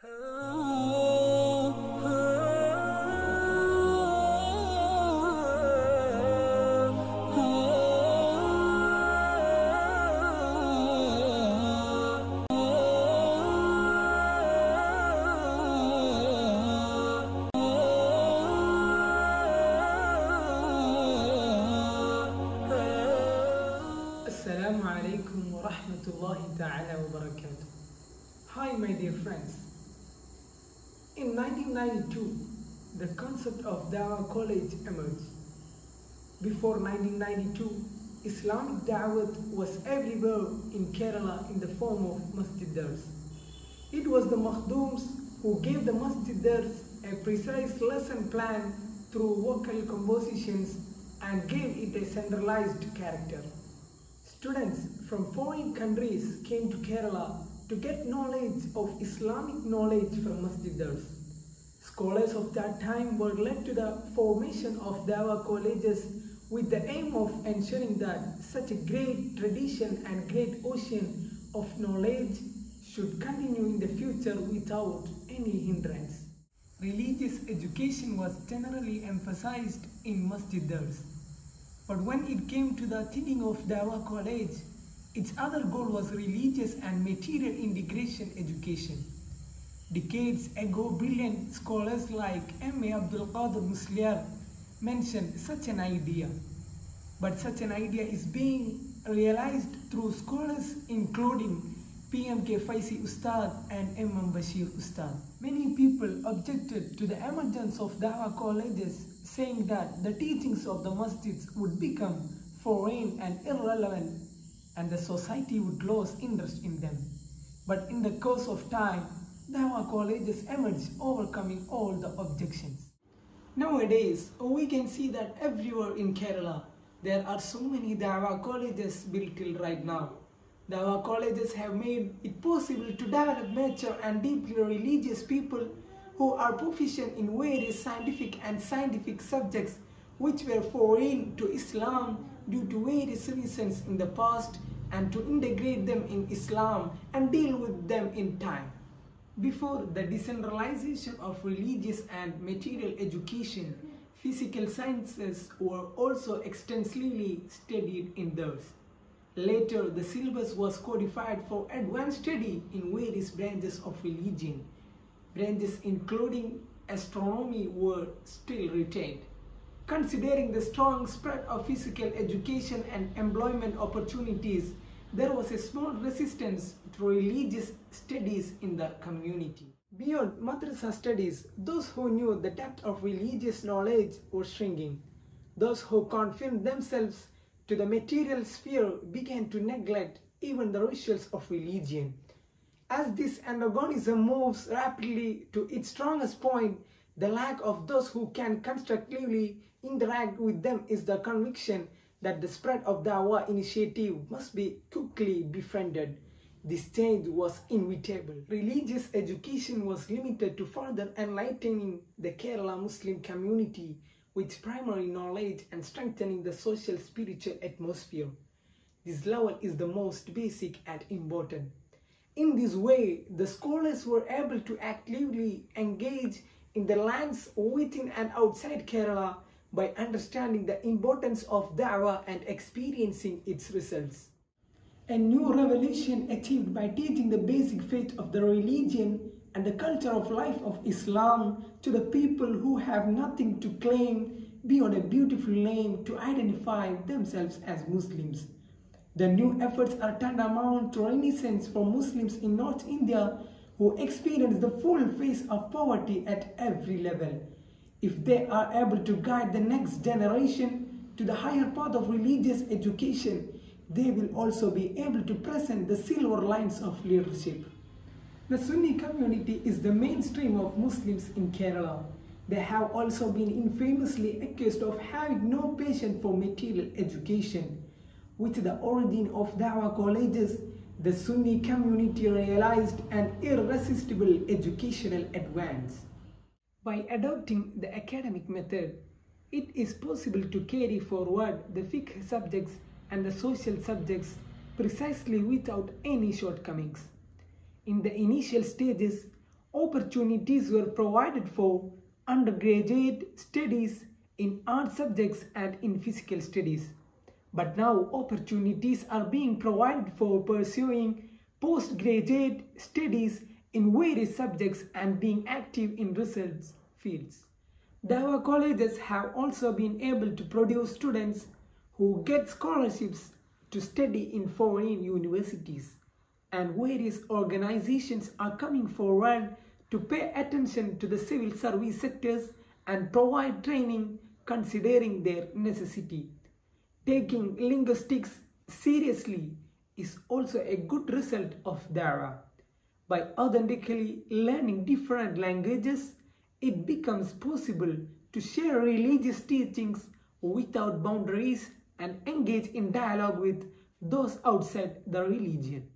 Assalamu alaikum wa rahmatullahi ta'ala wa barakatuh. Hi my dear friends. In 1992, the concept of Dawah College emerged. Before 1992, Islamic Dawah was everywhere in Kerala in the form of Masjid Dars. It was the Makhdums who gave the Masjid Dars a precise lesson plan through vocal compositions and gave it a centralized character. Students from foreign countries came to Kerala to get knowledge of Islamic knowledge from Masjid Dars. Scholars of that time were led to the formation of Dawah colleges with the aim of ensuring that such a great tradition and great ocean of knowledge should continue in the future without any hindrance. Religious education was generally emphasized in Masjid Dars. But when it came to the thinking of Dawah College, its other goal was religious and material integration education. Decades ago, brilliant scholars like M.A. Abdul Qadir Musliar mentioned such an idea. But such an idea is being realized through scholars including P.M.K. Faisi Ustad and M.M. Bashir Ustad. Many people objected to the emergence of Dawah colleges, saying that the teachings of the masjids would become foreign and irrelevant and the society would lose interest in them. But in the course of time, Dawah colleges emerged, overcoming all the objections. Nowadays, we can see that everywhere in Kerala, there are so many Dawah colleges built till right now. Dawah colleges have made it possible to develop mature and deeply religious people who are proficient in various scientific subjects which were foreign to Islam due to various reasons in the past, and to integrate them in Islam and deal with them in time. Before the decentralization of religious and material education, physical sciences were also extensively studied in theirs. Later, the syllabus was codified for advanced study in various branches of religion. Branches including astronomy were still retained. Considering the strong spread of physical education and employment opportunities, there was a small resistance to religious studies in the community. Beyond madrasa studies, those who knew the depth of religious knowledge were shrinking. Those who confined themselves to the material sphere began to neglect even the rituals of religion. As this antagonism moves rapidly to its strongest point, the lack of those who can constructively interact with them is the conviction that the spread of Dawah initiative must be quickly befriended. This change was inevitable. Religious education was limited to further enlightening the Kerala Muslim community with primary knowledge and strengthening the social spiritual atmosphere. This level is the most basic and important. In this way, the scholars were able to actively engage in the lands within and outside Kerala by understanding the importance of Dawah and experiencing its results. A new revolution achieved by teaching the basic faith of the religion and the culture of life of Islam to the people who have nothing to claim beyond a beautiful name to identify themselves as Muslims. The new efforts are tantamount to renaissance for Muslims in North India who experience the full face of poverty at every level. If they are able to guide the next generation to the higher path of religious education, they will also be able to present the silver lines of leadership. The Sunni community is the mainstream of Muslims in Kerala. They have also been infamously accused of having no patience for material education. With the origin of Dawah colleges, the Sunni community realized an irresistible educational advance. By adopting the academic method, it is possible to carry forward the fiqh subjects and the social subjects precisely without any shortcomings. In the initial stages, opportunities were provided for undergraduate studies in art subjects and in physical studies. But now opportunities are being provided for pursuing postgraduate studies in various subjects and being active in research fields. Dawah colleges have also been able to produce students who get scholarships to study in foreign universities, and various organizations are coming forward to pay attention to the civil service sectors and provide training considering their necessity. Taking linguistics seriously is also a good result of Dawah. By authentically learning different languages, it becomes possible to share religious teachings without boundaries and engage in dialogue with those outside the religion.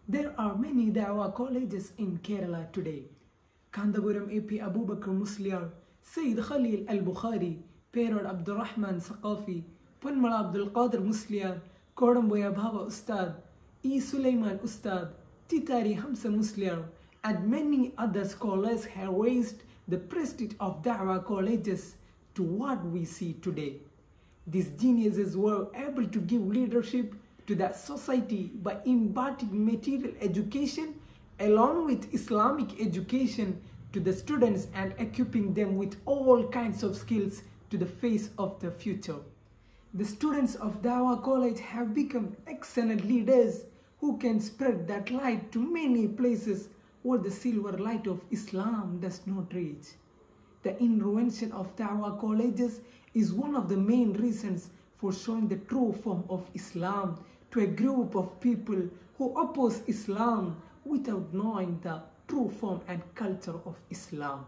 There are many Dawah colleges in Kerala today. Kandapuram AP Abubakar Musliar, Sayyid Khalil Al-Bukhari, Perod Abdul Rahman Saqafi, Panmala Abdul Qadir Musliar, Kodamboya Bhava Ustad, E. Sulaiman Ustad, Titari Hamza Musliar, and many other scholars have raised the prestige of Dawah colleges to what we see today. These geniuses were able to give leadership to the society by imparting material education along with Islamic education to the students and equipping them with all kinds of skills to the face of the future. The students of Dawah College have become excellent leaders who can spread that light to many places where the silver light of Islam does not reach. The intervention of Dawah colleges is one of the main reasons for showing the true form of Islam to a group of people who oppose Islam without knowing the true form and culture of Islam.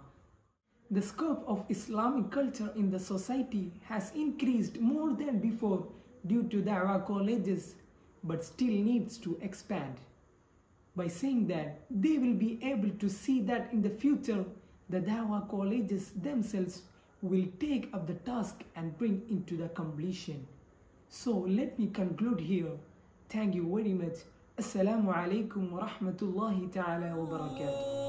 The scope of Islamic culture in the society has increased more than before due to Dawah colleges, but still needs to expand. By saying that, they will be able to see that in the future, the Dawah colleges themselves will take up the task and bring into the completion. So let me conclude here. Thank you very much. Assalamu alaikum wa rahmatullahi ta'ala wa barakatuh.